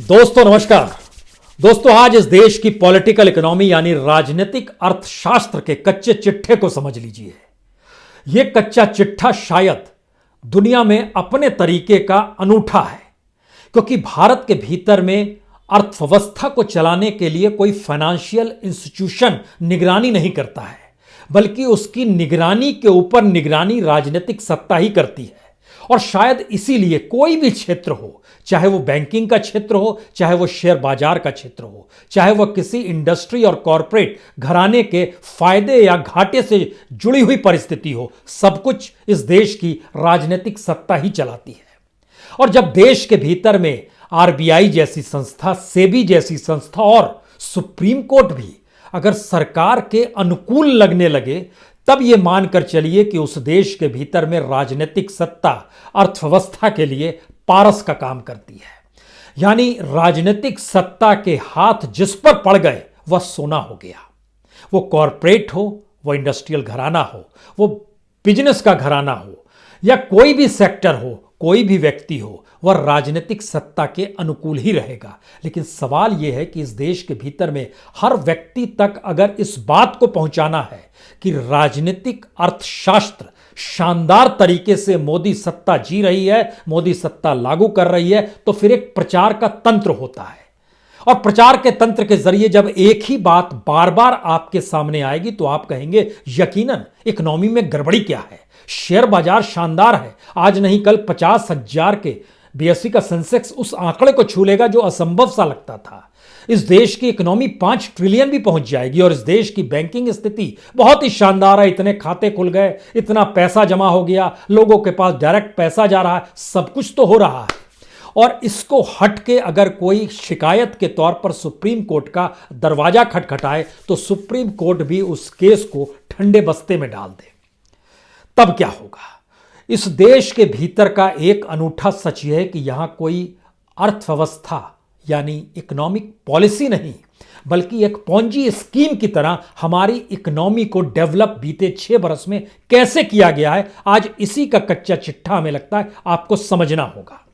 दोस्तों नमस्कार। दोस्तों आज इस देश की पॉलिटिकल इकोनॉमी यानी राजनीतिक अर्थशास्त्र के कच्चे चिट्ठे को समझ लीजिए। यह कच्चा चिट्ठा शायद दुनिया में अपने तरीके का अनूठा है, क्योंकि भारत के भीतर में अर्थव्यवस्था को चलाने के लिए कोई फाइनेंशियल इंस्टीट्यूशन निगरानी नहीं करता है, बल्कि उसकी निगरानी के ऊपर निगरानी राजनीतिक सत्ता ही करती है। और शायद इसीलिए कोई भी क्षेत्र हो, चाहे वो बैंकिंग का क्षेत्र हो, चाहे वो शेयर बाजार का क्षेत्र हो, चाहे वह किसी इंडस्ट्री और कॉरपोरेट घराने के फायदे या घाटे से जुड़ी हुई परिस्थिति हो, सब कुछ इस देश की राजनीतिक सत्ता ही चलाती है। और जब देश के भीतर में आरबीआई जैसी संस्था, सेबी जैसी संस्था और सुप्रीम कोर्ट भी अगर सरकार के अनुकूल लगने लगे, तब यह मानकर चलिए कि उस देश के भीतर में राजनीतिक सत्ता अर्थव्यवस्था के लिए पारस का काम करती है। यानी राजनीतिक सत्ता के हाथ जिस पर पड़ गए वह सोना हो गया। वो कॉरपोरेट हो, वो इंडस्ट्रियल घराना हो, वो बिजनेस का घराना हो, या कोई भी सेक्टर हो, कोई भी व्यक्ति हो, वह राजनीतिक सत्ता के अनुकूल ही रहेगा। लेकिन सवाल यह है कि इस देश के भीतर में हर व्यक्ति तक अगर इस बात को पहुंचाना है कि राजनीतिक अर्थशास्त्र शानदार तरीके से मोदी सत्ता जी रही है, मोदी सत्ता लागू कर रही है, तो फिर एक प्रचार का तंत्र होता है। और प्रचार के तंत्र के जरिए जब एक ही बात बार बार आपके सामने आएगी तो आप कहेंगे यकीनन इकोनॉमी में गड़बड़ी क्या है, शेयर बाजार शानदार है, आज नहीं कल 50,000 के बीएसई का सेंसेक्स उस आंकड़े को छू लेगा जो असंभव सा लगता था। इस देश की इकोनॉमी 5 ट्रिलियन भी पहुंच जाएगी और इस देश की बैंकिंग स्थिति बहुत ही शानदार है। इतने खाते खुल गए, इतना पैसा जमा हो गया, लोगों के पास डायरेक्ट पैसा जा रहा है, सब कुछ तो हो रहा है। और इसको हट के अगर कोई शिकायत के तौर पर सुप्रीम कोर्ट का दरवाजा खटखटाए तो सुप्रीम कोर्ट भी उस केस को ठंडे बस्ते में डाल दे, तब क्या होगा? इस देश के भीतर का एक अनूठा सच यह है कि यहां कोई अर्थव्यवस्था यानी इकोनॉमिक पॉलिसी नहीं, बल्कि एक पॉन्जी स्कीम की तरह हमारी इकोनॉमी को डेवलप बीते 6 बरस में कैसे किया गया है, आज इसी का कच्चा चिट्ठा हमें लगता है आपको समझना होगा।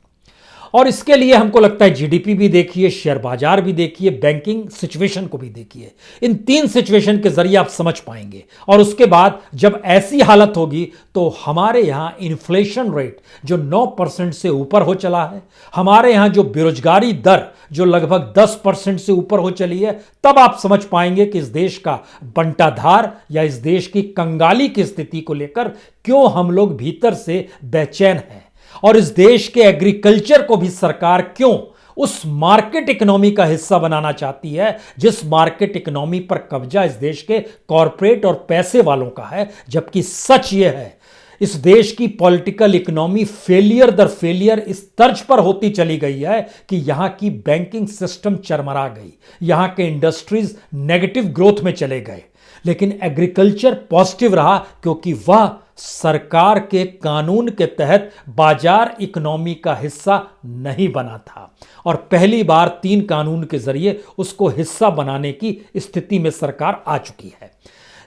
और इसके लिए हमको लगता है जीडीपी भी देखिए, शेयर बाजार भी देखिए, बैंकिंग सिचुएशन को भी देखिए। इन 3 सिचुएशन के जरिए आप समझ पाएंगे। और उसके बाद जब ऐसी हालत होगी तो हमारे यहां इन्फ्लेशन रेट जो 9% से ऊपर हो चला है, हमारे यहां जो बेरोजगारी दर जो लगभग 10% से ऊपर हो चली है, तब आप समझ पाएंगे कि इस देश का बंटाधार या इस देश की कंगाली की स्थिति को लेकर क्यों हम लोग भीतर से बेचैन हैं। और इस देश के एग्रीकल्चर को भी सरकार क्यों उस मार्केट इकोनॉमी का हिस्सा बनाना चाहती है जिस मार्केट इकोनॉमी पर कब्जा इस देश के कॉरपोरेट और पैसे वालों का है। जबकि सच यह है इस देश की पॉलिटिकल इकोनॉमी फेलियर दर फेलियर इस तर्ज पर होती चली गई है कि यहां की बैंकिंग सिस्टम चरमरा गई, यहां के इंडस्ट्रीज नेगेटिव ग्रोथ में चले गए, लेकिन एग्रीकल्चर पॉजिटिव रहा क्योंकि वह सरकार के कानून के तहत बाजार इकोनॉमी का हिस्सा नहीं बना था। और पहली बार 3 कानून के जरिए उसको हिस्सा बनाने की स्थिति में सरकार आ चुकी है।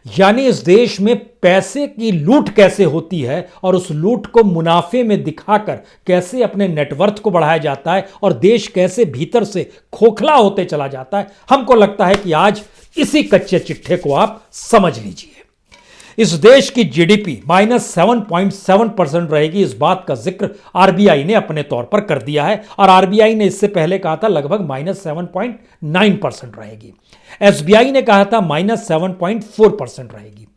यानी इस देश में पैसे की लूट कैसे होती है और उस लूट को मुनाफे में दिखाकर कैसे अपने नेटवर्थ को बढ़ाया जाता है और देश कैसे भीतर से खोखला होते चला जाता है, हमको लगता है कि आज इसी कच्चे चिट्ठे को आप समझ लीजिए। इस देश की जीडीपी -7.7% रहेगी, इस बात का जिक्र आरबीआई ने अपने तौर पर कर दिया है और आरबीआई ने इससे पहले कहा था लगभग -7.9% रहेगी। एसबीआई ने कहा था -7.4% रहेगी।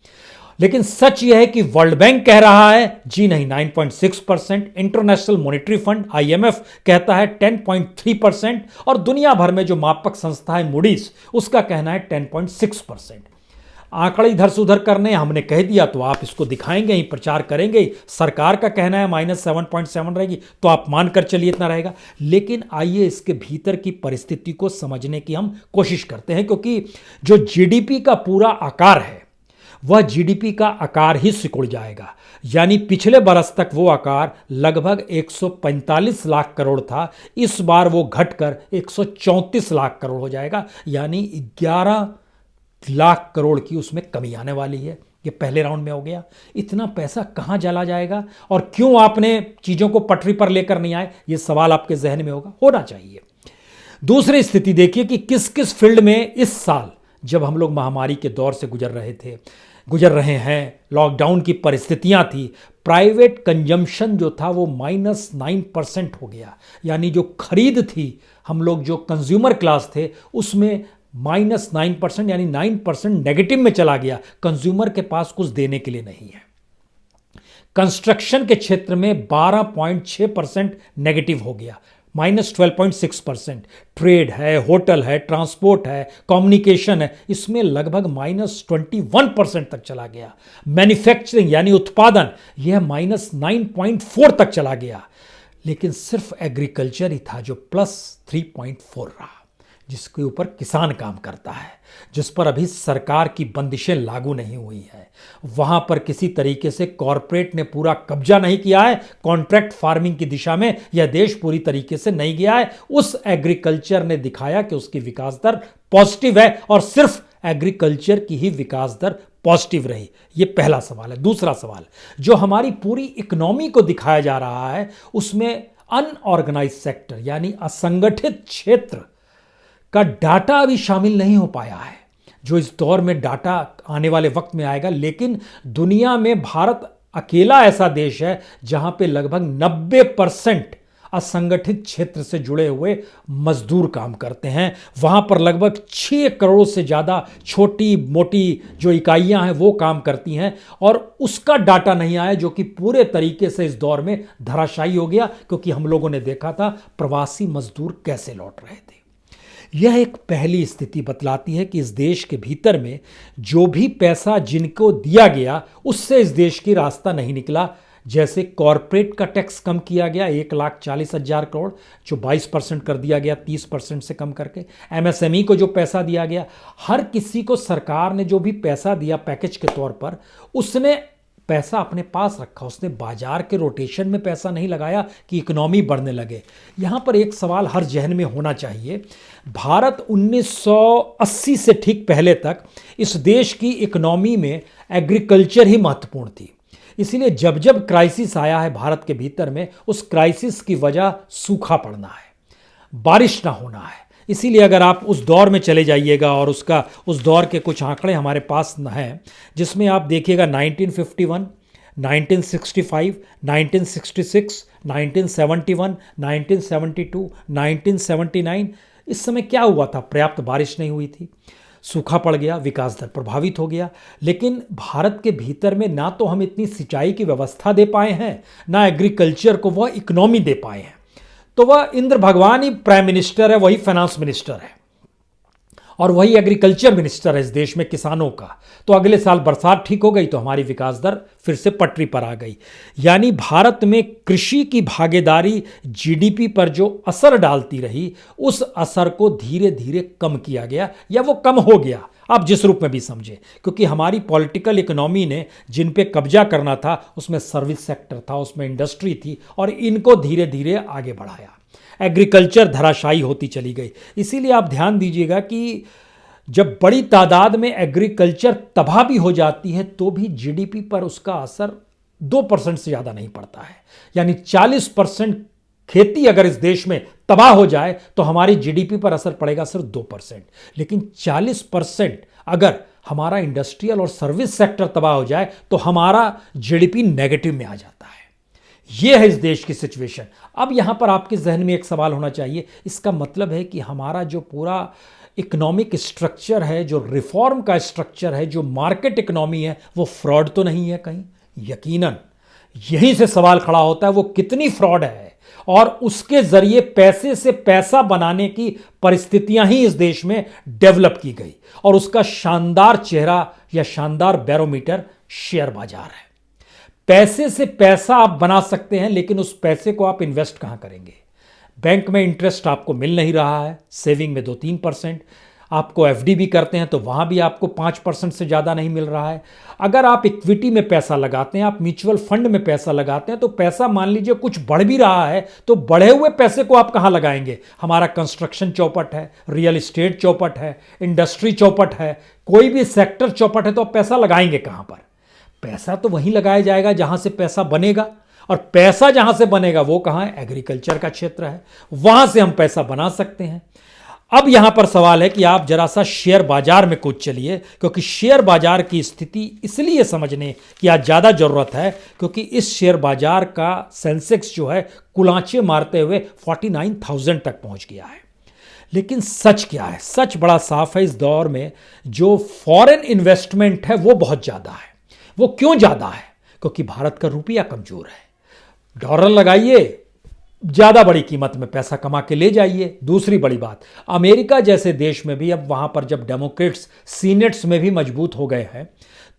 लेकिन सच यह है कि वर्ल्ड बैंक कह रहा है जी नहीं 9.6%, इंटरनेशनल मॉनेटरी फंड आईएमएफ कहता है 10.3% और दुनिया भर में जो मापक संस्था है मूडीज उसका कहना है 10.6%। आंकड़े इधर से उधर करने हमने कह दिया तो आप इसको दिखाएंगे ही, प्रचार करेंगे ही। सरकार का कहना है -7.7 रहेगी तो आप मानकर चलिए इतना रहेगा। लेकिन आइए इसके भीतर की परिस्थिति को समझने की हम कोशिश करते हैं, क्योंकि जो जीडीपी का पूरा आकार है वह जीडीपी का आकार ही सिकुड़ जाएगा। यानी पिछले बरस तक वो आकार लगभग 145 लाख करोड़ था, इस बार वो घटकर 134 लाख करोड़ हो जाएगा। यानी 11 लाख करोड़ की उसमें कमी आने वाली है। ये पहले राउंड में हो गया। इतना पैसा कहां चला जाएगा और क्यों आपने चीजों को पटरी पर लेकर नहीं आए, ये सवाल आपके जहन में होना चाहिए। दूसरी स्थिति देखिए कि किस किस फील्ड में इस साल, जब हम लोग महामारी के दौर से गुजर रहे हैं, लॉकडाउन की परिस्थितियां थी, प्राइवेट कंजम्पशन जो था वो -9% हो गया। यानी जो खरीद थी, हम लोग जो कंज्यूमर क्लास थे उसमें -9%, यानी 9% नेगेटिव में चला गया। कंज्यूमर के पास कुछ देने के लिए नहीं है। कंस्ट्रक्शन के क्षेत्र में 12.6% नेगेटिव हो गया, -12.6%। ट्रेड है, होटल है, ट्रांसपोर्ट है, कम्युनिकेशन है, इसमें लगभग -21% तक चला गया। मैन्युफैक्चरिंग यानी उत्पादन, यह -9.4 तक चला गया। लेकिन सिर्फ एग्रीकल्चर ही था जो +3.4 रहा, जिसके ऊपर किसान काम करता है, जिस पर अभी सरकार की बंदिशें लागू नहीं हुई हैं। वहां पर किसी तरीके से कॉरपोरेट ने पूरा कब्जा नहीं किया है। कॉन्ट्रैक्ट फार्मिंग की दिशा में यह देश पूरी तरीके से नहीं गया है। उस एग्रीकल्चर ने दिखाया कि उसकी विकास दर पॉजिटिव है, और सिर्फ एग्रीकल्चर की ही विकास दर पॉजिटिव रही। यह पहला सवाल है। दूसरा सवाल, जो हमारी पूरी इकोनॉमी को दिखाया जा रहा है, उसमें अनऑर्गेनाइज सेक्टर यानी असंगठित क्षेत्र का डाटा अभी शामिल नहीं हो पाया है, जो इस दौर में डाटा आने वाले वक्त में आएगा। लेकिन दुनिया में भारत अकेला ऐसा देश है जहां पे लगभग 90% असंगठित क्षेत्र से जुड़े हुए मजदूर काम करते हैं। वहां पर लगभग 6 करोड़ से ज़्यादा छोटी मोटी जो इकाइयां हैं वो काम करती हैं, और उसका डाटा नहीं आया, जो कि पूरे तरीके से इस दौर में धराशायी हो गया, क्योंकि हम लोगों ने देखा था प्रवासी मजदूर कैसे लौट रहे थे। यह एक पहली स्थिति बतलाती है कि इस देश के भीतर में जो भी पैसा जिनको दिया गया, उससे इस देश की रास्ता नहीं निकला। जैसे कॉरपोरेट का टैक्स कम किया गया 1,40,000 करोड़, जो 22% कर दिया गया 30% से कम करके। एमएसएमई को जो पैसा दिया गया, हर किसी को सरकार ने जो भी पैसा दिया पैकेज के तौर पर, उसने पैसा अपने पास रखा। उसने बाजार के रोटेशन में पैसा नहीं लगाया कि इकोनॉमी बढ़ने लगे। यहां पर एक सवाल हर जहन में होना चाहिए। भारत 1980 से ठीक पहले तक इस देश की इकोनॉमी में एग्रीकल्चर ही महत्वपूर्ण थी। इसीलिए जब जब क्राइसिस आया है भारत के भीतर में, उस क्राइसिस की वजह सूखा पड़ना है, बारिश ना होना है। इसीलिए अगर आप उस दौर में चले जाइएगा, और उस दौर के कुछ आंकड़े हमारे पास हैं, जिसमें आप देखिएगा 1951, 1965, 1966, 1971, 1972, 1979, इस समय क्या हुआ था? पर्याप्त बारिश नहीं हुई थी, सूखा पड़ गया, विकास दर प्रभावित हो गया। लेकिन भारत के भीतर में ना तो हम इतनी सिंचाई की व्यवस्था दे पाए हैं, ना एग्रीकल्चर को वह इकोनॉमी दे पाए हैं। तो वह इंद्र भगवान ही प्राइम मिनिस्टर है, वही फाइनेंस मिनिस्टर है, और वही एग्रीकल्चर मिनिस्टर है इस देश में किसानों का। तो अगले साल बरसात ठीक हो गई तो हमारी विकास दर फिर से पटरी पर आ गई। यानी भारत में कृषि की भागीदारी जीडीपी पर जो असर डालती रही, उस असर को धीरे धीरे कम किया गया, या वो कम हो गया, आप जिस रूप में भी समझे। क्योंकि हमारी पॉलिटिकल इकोनॉमी ने जिन पे कब्जा करना था, उसमें सर्विस सेक्टर था, उसमें इंडस्ट्री थी, और इनको धीरे धीरे आगे बढ़ाया। एग्रीकल्चर धराशायी होती चली गई। इसीलिए आप ध्यान दीजिएगा कि जब बड़ी तादाद में एग्रीकल्चर तबाह भी हो जाती है, तो भी जीडीपी पर उसका असर 2% से ज़्यादा नहीं पड़ता है। यानी 40% खेती अगर इस देश में तबाह हो जाए तो हमारी जीडीपी पर असर पड़ेगा सिर्फ 2%। लेकिन 40% अगर हमारा इंडस्ट्रियल और सर्विस सेक्टर तबाह हो जाए तो हमारा जीडीपी नेगेटिव में आ जाता है। यह है इस देश की सिचुएशन। अब यहां पर आपके जहन में एक सवाल होना चाहिए, इसका मतलब है कि हमारा जो पूरा इकोनॉमिक स्ट्रक्चर है, जो रिफॉर्म का स्ट्रक्चर है, जो मार्केट इकोनॉमी है, वो फ्रॉड तो नहीं है कहीं? यकीनन यहीं से सवाल खड़ा होता है, वो कितनी फ्रॉड है, और उसके जरिए पैसे से पैसा बनाने की परिस्थितियां ही इस देश में डेवलप की गई, और उसका शानदार चेहरा या शानदार बैरोमीटर शेयर बाजार है। पैसे से पैसा आप बना सकते हैं, लेकिन उस पैसे को आप इन्वेस्ट कहां करेंगे? बैंक में इंटरेस्ट आपको मिल नहीं रहा है, सेविंग में 2-3%, आपको एफडी भी करते हैं तो वहां भी आपको 5% से ज़्यादा नहीं मिल रहा है। अगर आप इक्विटी में पैसा लगाते हैं, आप म्यूचुअल फंड में पैसा लगाते हैं, तो पैसा मान लीजिए कुछ बढ़ भी रहा है, तो बढ़े हुए पैसे को आप कहां लगाएंगे? हमारा कंस्ट्रक्शन चौपट है, रियल एस्टेट चौपट है, इंडस्ट्री चौपट है, कोई भी सेक्टर चौपट है, तो आप पैसा लगाएंगे कहां पर? पैसा तो वहीं लगाया जाएगा जहां से पैसा बनेगा। और पैसा जहां से बनेगा वो कहां है? एग्रीकल्चर का क्षेत्र है, वहां से हम पैसा बना सकते हैं। अब यहां पर सवाल है कि आप जरा सा शेयर बाजार में कूद चलिए, क्योंकि शेयर बाजार की स्थिति इसलिए समझने की आज ज्यादा जरूरत है क्योंकि इस शेयर बाजार का सेंसेक्स जो है कुलांचे मारते हुए 49,000 तक पहुंच गया है। लेकिन सच क्या है? सच बड़ा साफ है, इस दौर में जो फॉरेन इन्वेस्टमेंट है वो बहुत ज्यादा है। वो क्यों ज्यादा है? क्योंकि भारत का रुपया कमजोर है। डॉलर लगाइए, ज्यादा बड़ी कीमत में पैसा कमा के ले जाइए। दूसरी बड़ी बात, अमेरिका जैसे देश में भी अब वहां पर जब डेमोक्रेट्स सीनेट्स में भी मजबूत हो गए हैं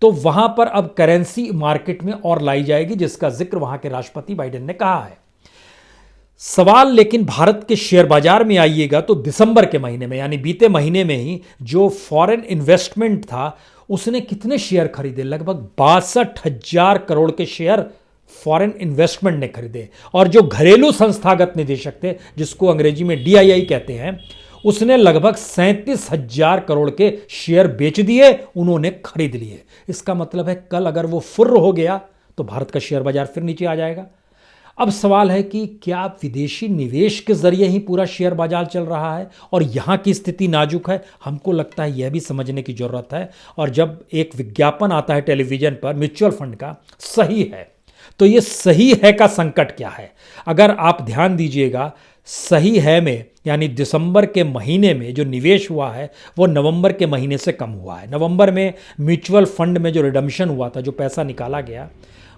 तो वहां पर अब करेंसी मार्केट में और लाई जाएगी, जिसका जिक्र वहां के राष्ट्रपति बाइडेन ने कहा है। सवाल लेकिन भारत के शेयर बाजार में आइएगा तो दिसंबर के महीने में, यानी बीते महीने में ही जो फॉरेन इन्वेस्टमेंट था उसने कितने शेयर खरीदे? लगभग 62,000 करोड़ के शेयर फॉरेन इन्वेस्टमेंट ने खरीदे। और जो घरेलू संस्थागत निदेशक थे, जिसको अंग्रेजी में डीआईआई कहते हैं, उसने लगभग 37,000 करोड़ के शेयर बेच दिए, उन्होंने खरीद लिए। इसका मतलब है कल अगर वो फुर्र हो गया तो भारत का शेयर बाजार फिर नीचे आ जाएगा। अब सवाल है कि क्या विदेशी निवेश के जरिए ही पूरा शेयर बाजार चल रहा है और यहां की स्थिति नाजुक है? हमको लगता है यह भी समझने की जरूरत है। और जब एक विज्ञापन आता है टेलीविजन पर म्यूचुअल फंड का सही है, तो ये सही है का संकट क्या है? अगर आप ध्यान दीजिएगा, सही है में यानी दिसंबर के महीने में जो निवेश हुआ है वो नवंबर के महीने से कम हुआ है। नवंबर में म्यूचुअल फंड में जो रिडम्पशन हुआ था, जो पैसा निकाला गया,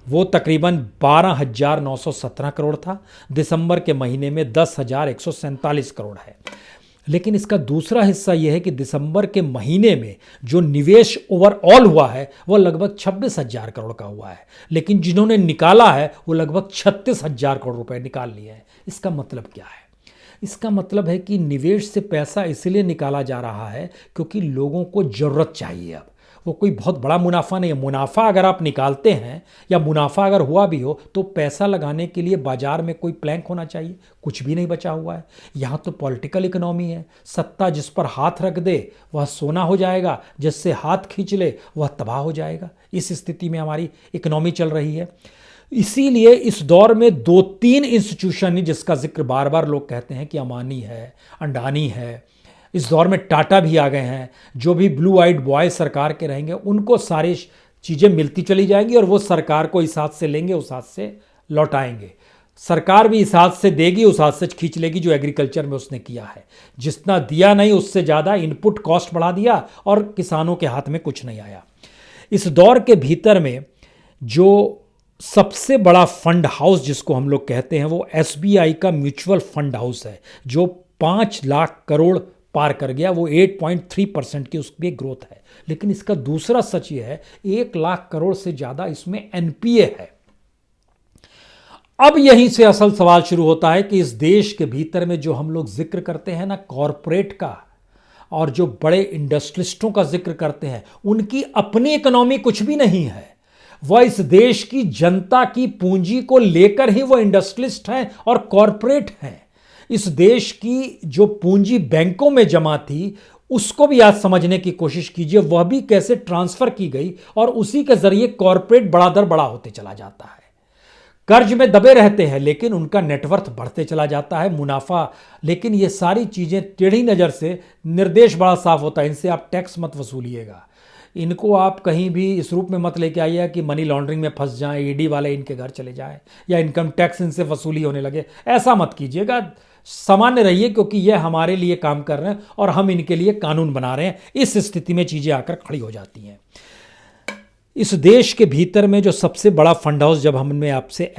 वो तकरीबन 12,917 करोड़ था। दिसंबर के महीने में 10,147 करोड़ है। लेकिन इसका दूसरा हिस्सा यह है कि दिसंबर के महीने में जो निवेश ओवरऑल हुआ है वो लगभग 26,000 करोड़ का हुआ है, लेकिन जिन्होंने निकाला है वो लगभग 36,000 करोड़ रुपए निकाल लिए हैं। इसका मतलब क्या है? इसका मतलब है कि निवेश से पैसा इसलिए निकाला जा रहा है क्योंकि लोगों को जरूरत चाहिए। अब वो कोई बहुत बड़ा मुनाफा नहीं है। मुनाफा अगर आप निकालते हैं या मुनाफा अगर हुआ भी हो तो पैसा लगाने के लिए बाजार में कोई प्लैंक होना चाहिए। कुछ भी नहीं बचा हुआ है। यहाँ तो पॉलिटिकल इकोनॉमी है। सत्ता जिस पर हाथ रख दे वह सोना हो जाएगा, जिससे हाथ खींच ले वह तबाह हो जाएगा। इस स्थिति में हमारी इकोनॉमी चल रही है। इसीलिए इस दौर में 2-3 इंस्टीट्यूशन जिसका जिक्र बार बार लोग कहते हैं कि अमानी है, अंडानी है, इस दौर में टाटा भी आ गए हैं। जो भी ब्लू आइड बॉय सरकार के रहेंगे उनको सारी चीज़ें मिलती चली जाएंगी और वो सरकार को इस हाथ से लेंगे, उस हाथ से लौटाएंगे। सरकार भी इस हाथ से देगी, उस हाथ से खींच लेगी, जो एग्रीकल्चर में उसने किया है। जितना दिया नहीं उससे ज़्यादा इनपुट कॉस्ट बढ़ा दिया और किसानों के हाथ में कुछ नहीं आया। इस दौर के भीतर में जो सबसे बड़ा फंड हाउस जिसको हम लोग कहते हैं वो एसबीआई का म्यूचुअल फंड हाउस है, जो 5 लाख करोड़ पार कर गया। वो 8.3% की उसकी ग्रोथ है। लेकिन इसका दूसरा सच ये है, 1 लाख करोड़ से ज्यादा इसमें एनपीए है। अब यहीं से असल सवाल शुरू होता है कि इस देश के भीतर में जो हम लोग जिक्र करते हैं ना कॉरपोरेट का, और जो बड़े इंडस्ट्रियलिस्टों का जिक्र करते हैं, उनकी अपनी इकोनॉमी कुछ भी नहीं है। वह इस देश की जनता की पूंजी को लेकर ही वो इंडस्ट्रियलिस्ट हैं और कॉरपोरेट हैं। इस देश की जो पूंजी बैंकों में जमा थी उसको भी आज समझने की कोशिश कीजिए, वह भी कैसे ट्रांसफर की गई और उसी के जरिए कॉरपोरेट बड़ा दर बड़ा होते चला जाता है। कर्ज में दबे रहते हैं लेकिन उनका नेटवर्थ बढ़ते चला जाता है, मुनाफा। लेकिन ये सारी चीजें टेढ़ी नजर से, निर्देश बड़ा साफ होता है, इनसे आप टैक्स मत वसूलिएगा, इनको आप कहीं भी इस रूप में मत लेके आइए कि मनी लॉन्ड्रिंग में फंस जाएं, ईडी वाले इनके घर चले जाएं या इनकम टैक्स इनसे वसूली होने लगे। ऐसा मत कीजिएगा, सामान्य रहिए, क्योंकि ये हमारे लिए काम कर रहे हैं और हम इनके लिए कानून बना रहे हैं। इस स्थिति में चीजें आकर खड़ी हो जाती हैं। इस देश के भीतर में जो सबसे बड़ा फंड हाउस, जब हमने आपसे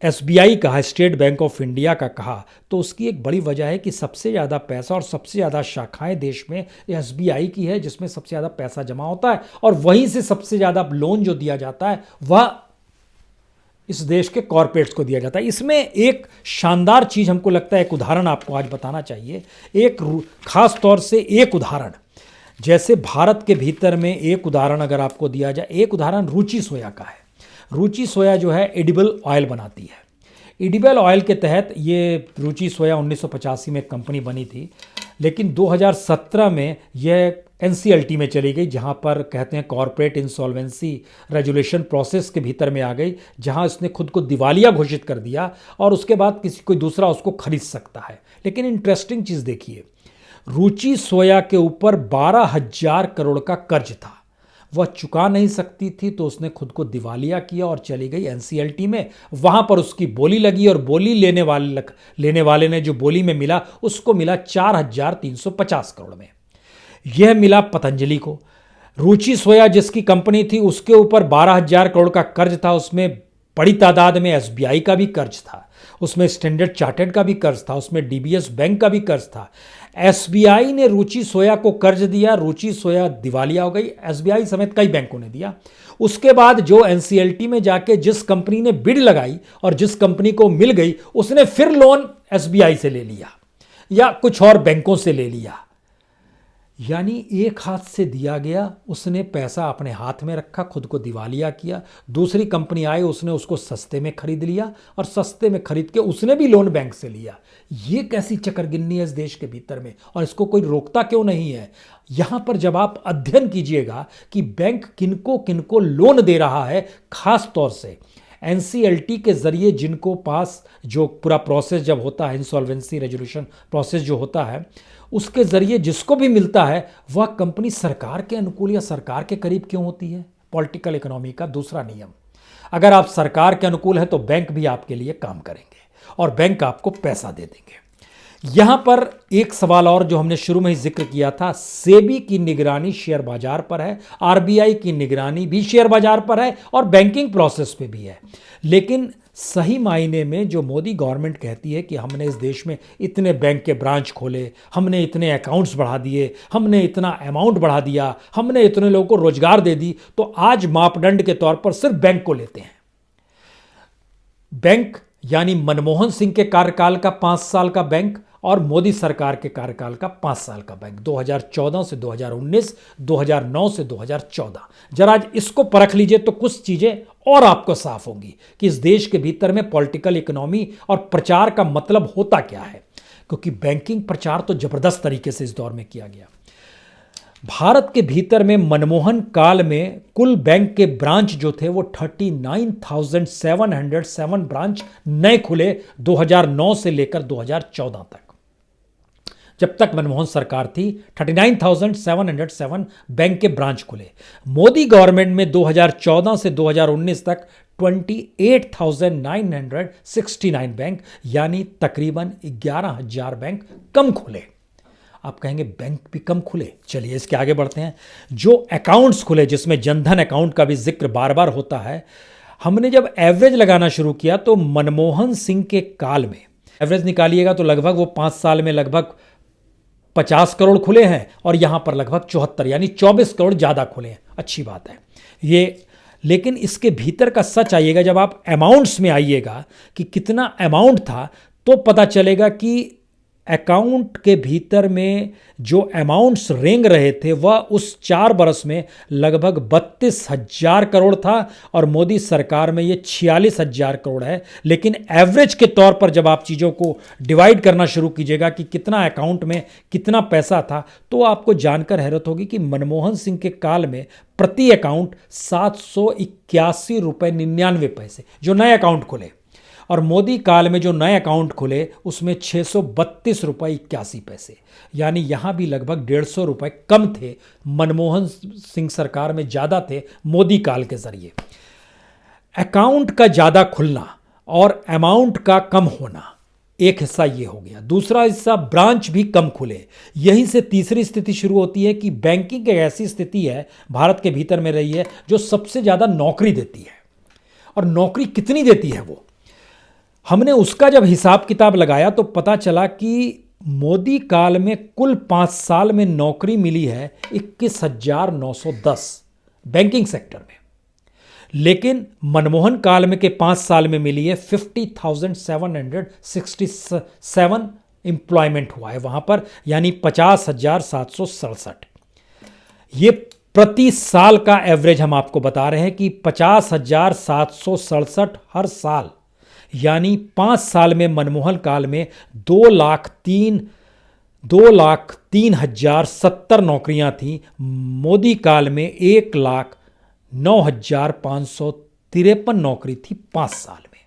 एसबीआई कहा, स्टेट बैंक ऑफ इंडिया का कहा, तो उसकी एक बड़ी वजह है कि सबसे ज़्यादा पैसा और सबसे ज़्यादा शाखाएं देश में एसबीआई की है, जिसमें सबसे ज़्यादा पैसा जमा होता है और वहीं से सबसे ज़्यादा लोन जो दिया जाता है वह इस देश के कॉरपोरेट्स को दिया जाता है। इसमें एक शानदार चीज़ हमको लगता है, एक उदाहरण आपको आज बताना चाहिए। एक खास तौर से एक उदाहरण, जैसे भारत के भीतर में एक उदाहरण अगर आपको दिया जाए, एक उदाहरण रुचि सोया का है। रुचि सोया जो है एडिबल ऑयल बनाती है। एडिबल ऑयल के तहत ये रुचि सोया 1985 में एक कंपनी बनी थी। लेकिन 2017 में यह एनसीएलटी में चली गई, जहां पर कहते हैं कॉरपोरेट इंसॉल्वेंसी रेजुलेशन प्रोसेस के भीतर में आ गई, जहां इसने खुद को दिवालिया घोषित कर दिया और उसके बाद किसी कोई दूसरा उसको खरीद सकता है। लेकिन इंटरेस्टिंग चीज़ देखिए, रुचि सोया के ऊपर 12,000 करोड़ का कर्ज था, वह चुका नहीं सकती थी, तो उसने खुद को दिवालिया किया और चली गई एनसीएलटी में। वहां पर उसकी बोली लगी और बोली लेने वाले ने जो बोली में मिला उसको मिला 4,350 करोड़ में। यह मिला पतंजलि को। रुचि सोया जिसकी कंपनी थी उसके ऊपर 12,000 करोड़ का कर्ज था, उसमें बड़ी तादाद में एसबीआई का भी कर्ज था, उसमें स्टैंडर्ड चार्टर्ड का भी कर्ज था, उसमें डीबीएस बैंक का भी कर्ज था। एसबीआई ने रुचि सोया को कर्ज दिया, रुचि सोया दिवालिया हो गई, एसबीआई समेत कई बैंकों ने दिया। उसके बाद जो एनसीएलटी में जाके जिस कंपनी ने बिड लगाई और जिस कंपनी को मिल गई उसने फिर लोन एसबीआई से ले लिया या कुछ और बैंकों से ले लिया। यानी एक हाथ से दिया गया, उसने पैसा अपने हाथ में रखा, खुद को दिवालिया किया। दूसरी कंपनी आई, उसने उसको सस्ते में खरीद लिया और सस्ते में खरीद के उसने भी लोन बैंक से लिया। ये कैसी चकरगिन्नी है इस देश के भीतर में, और इसको कोई रोकता क्यों नहीं है? यहां पर जब आप अध्ययन कीजिएगा कि बैंक किनको किनको लोन दे रहा है, खास तौर से एनसीएलटी के जरिए जिनको पास जो पूरा प्रोसेस जब होता है, इंसॉल्वेंसी रेजोल्यूशन प्रोसेस जो होता है, उसके जरिए जिसको भी मिलता है वह कंपनी सरकार के अनुकूल या सरकार के करीब क्यों होती है? पॉलिटिकल इकोनॉमी का दूसरा नियम, अगर आप सरकार के अनुकूल हैं तो बैंक भी आपके लिए काम करेंगे और बैंक आपको पैसा दे देंगे। यहां पर एक सवाल और जो हमने शुरू में ही जिक्र किया था, सेबी की निगरानी शेयर बाजार पर है, आरबीआई की निगरानी भी शेयर बाजार पर है और बैंकिंग प्रोसेस पे भी है। लेकिन सही मायने में जो मोदी गवर्नमेंट कहती है कि हमने इस देश में इतने बैंक के ब्रांच खोले, हमने इतने अकाउंट्स बढ़ा दिए, हमने इतना अमाउंट बढ़ा दिया, हमने इतने लोगों को रोजगार दे दी, तो आज मापदंड के तौर पर सिर्फ बैंक को लेते हैं। बैंक यानी मनमोहन सिंह के कार्यकाल का 5 साल का बैंक और मोदी सरकार के कार्यकाल का 5 साल का बैंक, 2014 से 2019, 2009 से 2014। जरा आज इसको परख लीजिए तो कुछ चीजें और आपको साफ होंगी कि इस देश के भीतर में पॉलिटिकल इकोनॉमी और प्रचार का मतलब होता क्या है, क्योंकि बैंकिंग प्रचार तो जबरदस्त तरीके से इस दौर में किया गया। भारत के भीतर में मनमोहन काल में कुल बैंक के ब्रांच जो थे वो 39,707 ब्रांच नए खुले 2009 से लेकर 2014 तक। जब तक मनमोहन सरकार थी 39,707 बैंक के ब्रांच खुले। मोदी गवर्नमेंट में 2014 से 2019 तक 28,969 बैंक यानी तकरीबन 11,000 बैंक कम खुले। आप कहेंगे बैंक भी कम खुले, चलिए इसके आगे बढ़ते हैं। जो अकाउंट्स खुले जिसमें जनधन अकाउंट का भी जिक्र बार बार होता है, हमने जब एवरेज लगाना शुरू किया तो मनमोहन सिंह के काल में एवरेज निकालिएगा तो लगभग वो 5 साल में लगभग 50 करोड़ खुले हैं और यहां पर लगभग 74 यानी 24 करोड़ ज्यादा खुले हैं। अच्छी बात है ये, लेकिन इसके भीतर का सच आइएगा, जब आप अमाउंट्स में आइएगा कि कितना अमाउंट था तो पता चलेगा कि अकाउंट के भीतर में जो अमाउंट्स रेंग रहे थे वह उस 4 बरस में लगभग 32,000 करोड़ था और मोदी सरकार में ये 46,000 करोड़ है। लेकिन एवरेज के तौर पर जब आप चीज़ों को डिवाइड करना शुरू कीजिएगा कि कितना अकाउंट में कितना पैसा था, तो आपको जानकर हैरत होगी कि मनमोहन सिंह के काल में प्रति अकाउंट 781 रुपये 99 पैसे जो नए अकाउंट खुले, और मोदी काल में जो नए अकाउंट खुले उसमें 632 रुपये 81 पैसे, यानी यहां भी लगभग 150 रुपये कम थे। मनमोहन सिंह सरकार में ज़्यादा थे मोदी काल के जरिए। अकाउंट का ज़्यादा खुलना और अमाउंट का कम होना एक हिस्सा ये हो गया। दूसरा हिस्सा ब्रांच भी कम खुले। यहीं से तीसरी स्थिति शुरू होती है कि बैंकिंग एक ऐसी स्थिति है भारत के भीतर में रही है जो सबसे ज़्यादा नौकरी देती है। और नौकरी कितनी देती है वो हमने उसका जब हिसाब किताब लगाया तो पता चला कि मोदी काल में कुल 5 साल में नौकरी मिली है 21,910 बैंकिंग सेक्टर में, लेकिन मनमोहन काल में के 5 साल में मिली है 50,767 एम्प्लॉयमेंट हुआ है वहां पर, यानी 50,767। ये प्रति साल का एवरेज हम आपको बता रहे हैं कि 50,767 हर साल, यानी 5 साल में मनमोहन काल में 2,03,000 2,03,070 नौकरियां थी। मोदी काल में 1,09,553 नौकरी थी 5 साल में,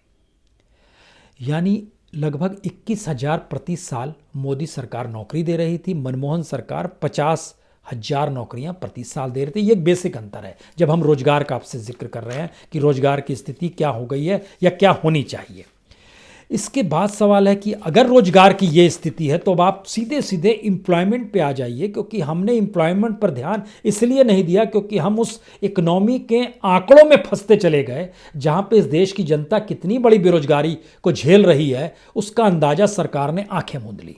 यानी लगभग 21,000 प्रति साल मोदी सरकार नौकरी दे रही थी। मनमोहन सरकार 50,000 नौकरियां प्रति साल दे रही थी। ये एक बेसिक अंतर है जब हम रोजगार का आपसे जिक्र कर रहे हैं कि रोजगार की स्थिति क्या हो गई है या क्या होनी चाहिए। इसके बाद सवाल है कि अगर रोजगार की ये स्थिति है तो अब आप सीधे सीधे एम्प्लॉयमेंट पे आ जाइए, क्योंकि हमने एम्प्लॉयमेंट पर ध्यान इसलिए नहीं दिया क्योंकि हम उस इकोनॉमी के आंकड़ों में फंसते चले गए जहां पे इस देश की जनता कितनी बड़ी बेरोजगारी को झेल रही है उसका अंदाजा सरकार ने आंखें मूंद ली।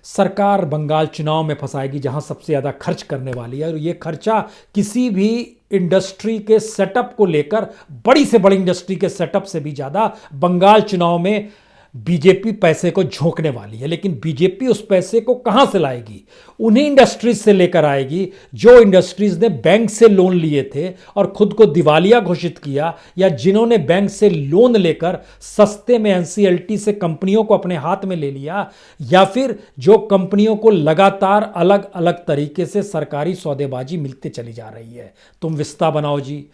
सरकार बंगाल चुनाव में फंसाएगी जहां सबसे ज्यादा खर्च करने वाली है, और ये खर्चा किसी भी इंडस्ट्री के सेटअप को लेकर, बड़ी से बड़ी इंडस्ट्री के सेटअप से भी ज्यादा बंगाल चुनाव में बीजेपी पैसे को झोंकने वाली है। लेकिन बीजेपी उस पैसे को कहां से लाएगी? उन्हीं इंडस्ट्रीज से लेकर आएगी जो इंडस्ट्रीज ने बैंक से लोन लिए थे और खुद को दिवालिया घोषित किया, या जिन्होंने बैंक से लोन लेकर सस्ते में एनसीएलटी से कंपनियों को अपने हाथ में ले लिया, या फिर जो कंपनियों को लगातार अलग अलग तरीके से सरकारी सौदेबाजी मिलती चली जा रही है। तुम विस्ता बनाओ जी,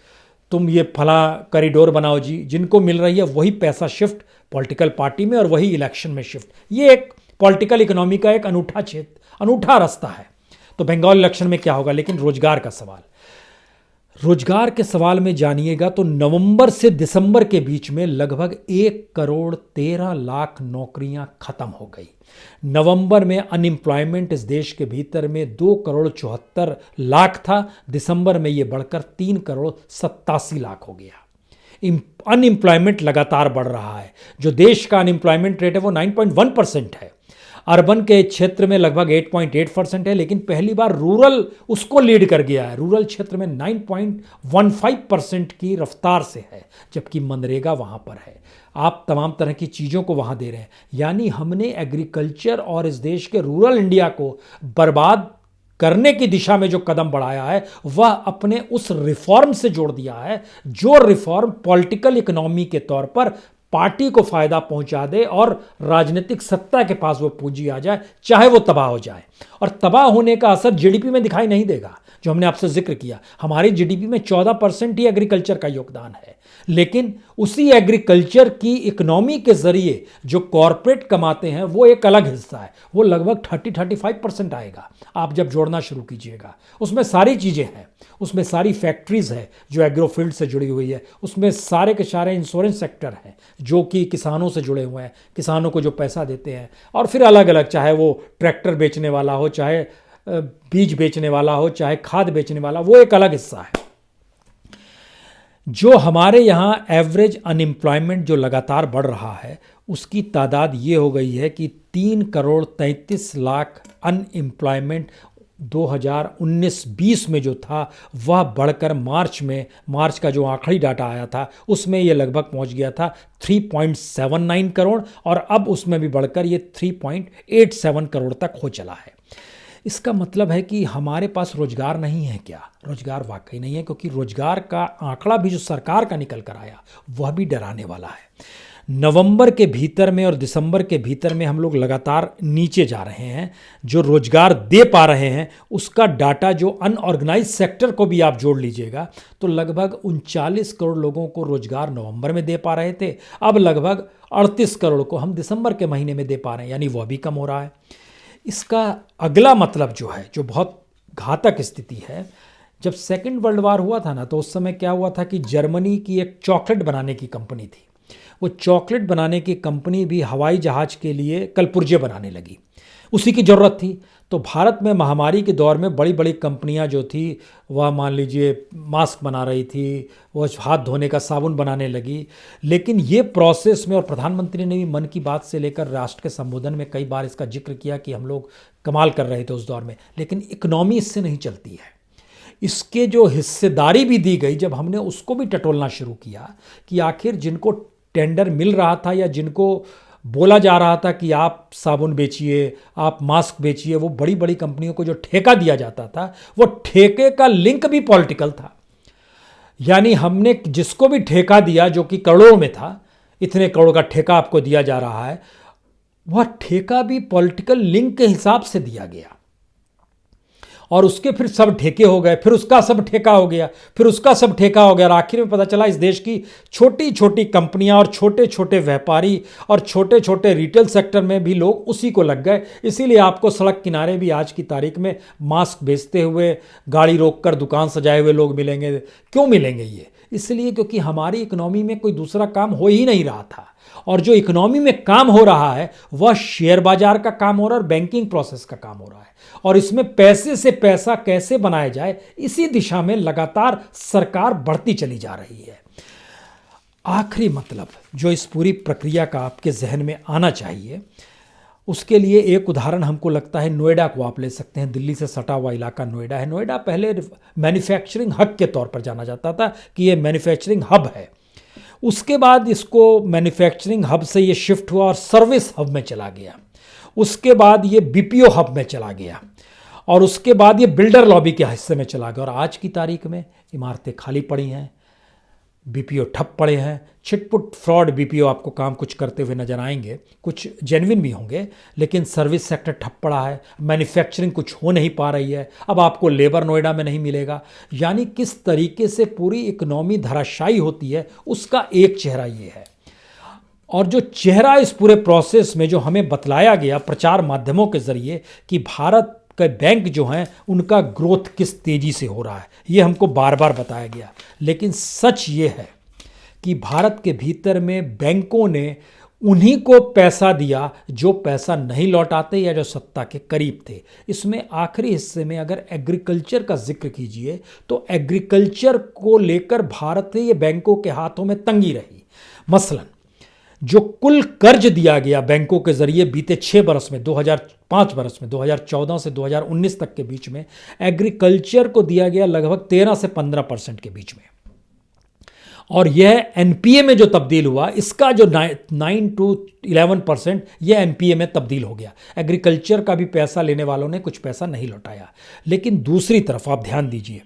तुम ये फला कॉरिडोर बनाओ जी, जिनको मिल रही है वही पैसा शिफ्ट पॉलिटिकल पार्टी में और वही इलेक्शन में शिफ्ट। ये एक पॉलिटिकल इकोनॉमी का एक अनूठा क्षेत्र, अनूठा रास्ता है। तो बंगाल इलेक्शन में क्या होगा? लेकिन रोजगार का सवाल, रोजगार के सवाल में जानिएगा तो नवंबर से दिसंबर के बीच में लगभग 1,13,00,000 नौकरियां खत्म हो गई। नवंबर में अनएम्प्लॉयमेंट इस देश के भीतर में 2,74,00,000 था। दिसंबर में यह बढ़कर 3,87,00,000 हो गया। अनएम्प्लॉयमेंट लगातार बढ़ रहा है। जो देश का अनएम्प्लॉयमेंट रेट है वो 9.1% है। अर्बन के क्षेत्र में लगभग 8.8% है, लेकिन पहली बार रूरल उसको लीड कर गया है। रूरल क्षेत्र में 9.15% की रफ्तार से है, जबकि मनरेगा वहां पर है। आप तमाम तरह की चीज़ों को वहां दे रहे हैं, यानी हमने एग्रीकल्चर और इस देश के रूरल इंडिया को बर्बाद करने की दिशा में जो कदम बढ़ाया है वह अपने उस रिफॉर्म से जोड़ दिया है, जो रिफॉर्म पॉलिटिकल इकोनॉमी के तौर पर पार्टी को फायदा पहुंचा दे और राजनीतिक सत्ता के पास वो पूंजी आ जाए, चाहे वो तबाह हो जाए। और तबाह होने का असर जीडीपी में दिखाई नहीं देगा। जो हमने आपसे जिक्र किया, हमारी जीडीपी में 14% ही एग्रीकल्चर का योगदान है, लेकिन उसी एग्रीकल्चर की इकोनॉमी के जरिए जो कॉरपोरेट कमाते हैं वो एक अलग हिस्सा है, वो लगभग 30-35% आएगा। आप जब जोड़ना शुरू कीजिएगा, उसमें सारी चीज़ें हैं, उसमें सारी फैक्ट्रीज है जो एग्रो फील्ड से जुड़ी हुई है, उसमें सारे के सारे इंश्योरेंस सेक्टर है जो कि किसानों से जुड़े हुए हैं, किसानों को जो पैसा देते हैं, और फिर अलग अलग, चाहे वो ट्रैक्टर बेचने वाला हो, चाहे बीज बेचने वाला हो, चाहे खाद बेचने वाला, वो एक अलग हिस्सा है। जो हमारे यहाँ एवरेज अनएम्प्लॉयमेंट जो लगातार बढ़ रहा है उसकी तादाद ये हो गई है कि 3,33,00,000 अनएम्प्लॉयमेंट 2019-20 में जो था वह बढ़कर मार्च का जो आखिरी डाटा आया था उसमें यह लगभग पहुंच गया था 3.79 करोड़, और अब उसमें भी बढ़कर ये 3.87 करोड़ तक हो चला है। इसका मतलब है कि हमारे पास रोजगार नहीं है क्या? रोजगार वाकई नहीं है, क्योंकि रोजगार का आंकड़ा भी जो सरकार का निकल कर आया वह भी डराने वाला है। नवंबर के भीतर में और दिसंबर के भीतर में हम लोग लगातार नीचे जा रहे हैं। जो रोजगार दे पा रहे हैं उसका डाटा, जो अनऑर्गेनाइज सेक्टर को भी आप जोड़ लीजिएगा तो लगभग 39 करोड़ लोगों को रोजगार नवंबर में दे पा रहे थे, अब लगभग 38 करोड़ को हम दिसंबर के महीने में दे पा रहे हैं, यानी वह भी कम हो रहा है। इसका अगला मतलब जो है, जो बहुत घातक स्थिति है, जब सेकेंड वर्ल्ड वार हुआ था ना, तो उस समय क्या हुआ था कि जर्मनी की एक चॉकलेट बनाने की कंपनी थी। वो चॉकलेट बनाने की कंपनी भी हवाई जहाज के लिए कलपुर्जे बनाने लगी, उसी की ज़रूरत थी। तो भारत में महामारी के दौर में बड़ी बड़ी कंपनियां जो थी वह मान लीजिए मास्क बना रही थी, वह हाथ धोने का साबुन बनाने लगी। लेकिन ये प्रोसेस में, और प्रधानमंत्री ने भी मन की बात से लेकर राष्ट्र के संबोधन में कई बार इसका जिक्र किया कि हम लोग कमाल कर रहे थे उस दौर में, लेकिन इकोनॉमी इससे नहीं चलती है। इसके जो हिस्सेदारी भी दी गई, जब हमने उसको भी टटोलना शुरू किया कि आखिर जिनको टेंडर मिल रहा था या जिनको बोला जा रहा था कि आप साबुन बेचिए, आप मास्क बेचिए, वो बड़ी बड़ी कंपनियों को जो ठेका दिया जाता था वो ठेके का लिंक भी पॉलिटिकल था। यानी हमने जिसको भी ठेका दिया जो कि करोड़ों में था, इतने करोड़ का ठेका आपको दिया जा रहा है, वह ठेका भी पॉलिटिकल लिंक के हिसाब से दिया गया, और उसके फिर सब ठेके हो गए, फिर उसका सब ठेका हो गया, फिर उसका सब ठेका हो गया, और आखिर में पता चला इस देश की छोटी छोटी कंपनियां और छोटे छोटे व्यापारी और छोटे छोटे रिटेल सेक्टर में भी लोग उसी को लग गए। इसीलिए आपको सड़क किनारे भी आज की तारीख में मास्क बेचते हुए, गाड़ी रोककर दुकान सजाए हुए लोग मिलेंगे। क्यों मिलेंगे ये? इसलिए क्योंकि हमारी इकोनॉमी में कोई दूसरा काम हो ही नहीं रहा था, और जो इकोनॉमी में काम हो रहा है वह शेयर बाजार का काम हो रहा है और बैंकिंग प्रोसेस का काम हो रहा है, और इसमें पैसे से पैसा कैसे बनाया जाए इसी दिशा में लगातार सरकार बढ़ती चली जा रही है। आखिरी मतलब जो इस पूरी प्रक्रिया का आपके जहन में आना चाहिए, उसके लिए एक उदाहरण हमको लगता है नोएडा को आप ले सकते हैं। दिल्ली से सटा हुआ इलाका नोएडा है। नोएडा पहले मैन्युफैक्चरिंग हब के तौर पर जाना जाता था कि ये मैन्युफैक्चरिंग हब है। उसके बाद इसको मैन्युफैक्चरिंग हब से ये शिफ्ट हुआ और सर्विस हब में चला गया। उसके बाद ये बीपीओ हब में चला गया, और उसके बाद ये बिल्डर लॉबी के हिस्से में चला गया। और आज की तारीख में इमारतें खाली पड़ी हैं, बीपीओ ठप पड़े हैं। छिटपुट फ्रॉड बीपीओ आपको काम कुछ करते हुए नजर आएंगे, कुछ जेन्युइन भी होंगे, लेकिन सर्विस सेक्टर ठप पड़ा है। मैन्युफैक्चरिंग कुछ हो नहीं पा रही है। अब आपको लेबर नोएडा में नहीं मिलेगा। यानी किस तरीके से पूरी इकोनॉमी धराशायी होती है, उसका एक चेहरा ये है। और जो चेहरा इस पूरे प्रोसेस में जो हमें बतलाया गया प्रचार माध्यमों के जरिए कि भारत के बैंक जो हैं उनका ग्रोथ किस तेजी से हो रहा है, ये हमको बार बार बताया गया। लेकिन सच ये है कि भारत के भीतर में बैंकों ने उन्हीं को पैसा दिया जो पैसा नहीं लौटाते या जो सत्ता के करीब थे। इसमें आखिरी हिस्से में अगर एग्रीकल्चर का जिक्र कीजिए तो एग्रीकल्चर को लेकर भारतीय बैंकों के हाथों में तंगी रही। मसलन जो कुल कर्ज दिया गया बैंकों के जरिए बीते 6 बरस में, 2005 बरस में, 2014 से 2019 तक के बीच में एग्रीकल्चर को दिया गया लगभग 13 से 15% के बीच में। और यह एनपीए में जो तब्दील हुआ, इसका जो 9 to 11% यह एनपीए में तब्दील हो गया। एग्रीकल्चर का भी पैसा लेने वालों ने कुछ पैसा नहीं लौटाया। लेकिन दूसरी तरफ आप ध्यान दीजिए,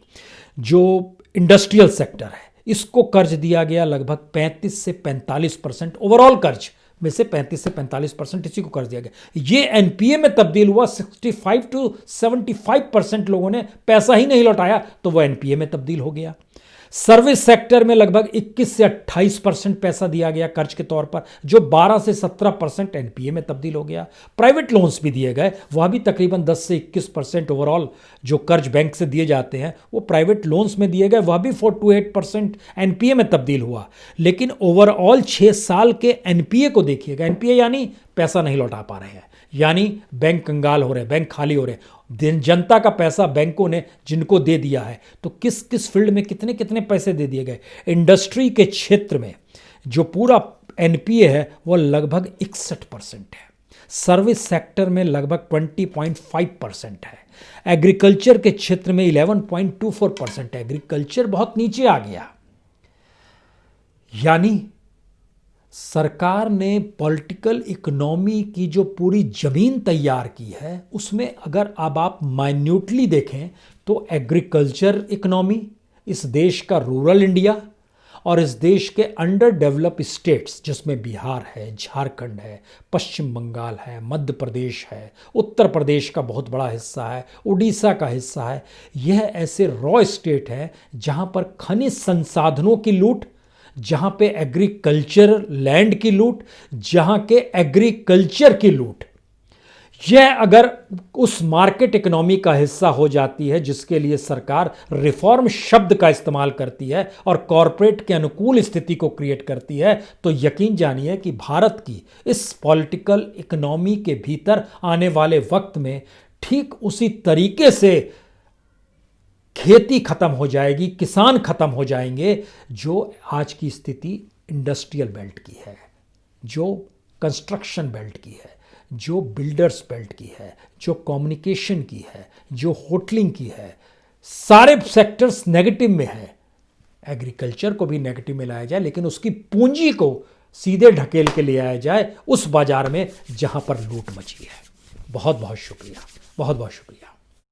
जो इंडस्ट्रियल सेक्टर है इसको कर्ज दिया गया लगभग 35 से 45%। ओवरऑल कर्ज में से 35 से 45% इसी को कर्ज दिया गया। ये एनपीए में तब्दील हुआ। 65 to 75% लोगों ने पैसा ही नहीं लौटाया, तो वह एनपीए में तब्दील हो गया। सर्विस सेक्टर में लगभग 21 से 28% पैसा दिया गया कर्ज के तौर पर, जो 12 से 17% एनपीए में तब्दील हो गया। प्राइवेट लोन्स भी दिए गए, वह भी तकरीबन 10 से 21% ओवरऑल जो कर्ज बैंक से दिए जाते हैं वो प्राइवेट लोन्स में दिए गए, वह भी 4 to 8% एनपीए में तब्दील हुआ। लेकिन ओवरऑल 6 साल के एनपीए को देखिएगा, एनपीए यानी पैसा नहीं लौटा पा रहे हैं, यानी बैंक कंगाल हो रहे हैं, बैंक खाली हो रहे हैं। जनता का पैसा बैंकों ने जिनको दे दिया है, तो किस किस फील्ड में कितने कितने पैसे दे दिए गए। इंडस्ट्री के क्षेत्र में जो पूरा एनपीए है वो लगभग 61% है। सर्विस सेक्टर में लगभग 20.5% है। एग्रीकल्चर के क्षेत्र में 11.24% है। एग्रीकल्चर बहुत नीचे आ गया। यानी सरकार ने पॉलिटिकल इकोनॉमी की जो पूरी जमीन तैयार की है उसमें अगर अब आप माइन्यूटली देखें तो एग्रीकल्चर इकोनॉमी, इस देश का रूरल इंडिया और इस देश के अंडर डेवलप स्टेट्स जिसमें बिहार है, झारखंड है, पश्चिम बंगाल है, मध्य प्रदेश है, उत्तर प्रदेश का बहुत बड़ा हिस्सा है, उड़ीसा का हिस्सा है, यह ऐसे रॉ स्टेट हैं जहां पर खनिज संसाधनों की लूट, जहां पे एग्रीकल्चर लैंड की लूट, जहां के एग्रीकल्चर की लूट, यह अगर उस मार्केट इकोनॉमी का हिस्सा हो जाती है जिसके लिए सरकार रिफॉर्म शब्द का इस्तेमाल करती है और कॉरपोरेट के अनुकूल स्थिति को क्रिएट करती है, तो यकीन जानिए कि भारत की इस पॉलिटिकल इकोनॉमी के भीतर आने वाले वक्त में ठीक उसी तरीके से खेती खत्म हो जाएगी, किसान खत्म हो जाएंगे, जो आज की स्थिति इंडस्ट्रियल बेल्ट की है, जो कंस्ट्रक्शन बेल्ट की है, जो बिल्डर्स बेल्ट की है, जो कम्युनिकेशन की है, जो होटलिंग की है। सारे सेक्टर्स नेगेटिव में है। एग्रीकल्चर को भी नेगेटिव में लाया जाए, लेकिन उसकी पूंजी को सीधे ढकेल के ले आया जाए उस बाजार में जहां पर लूट मची है। बहुत बहुत शुक्रिया, बहुत बहुत शुक्रिया।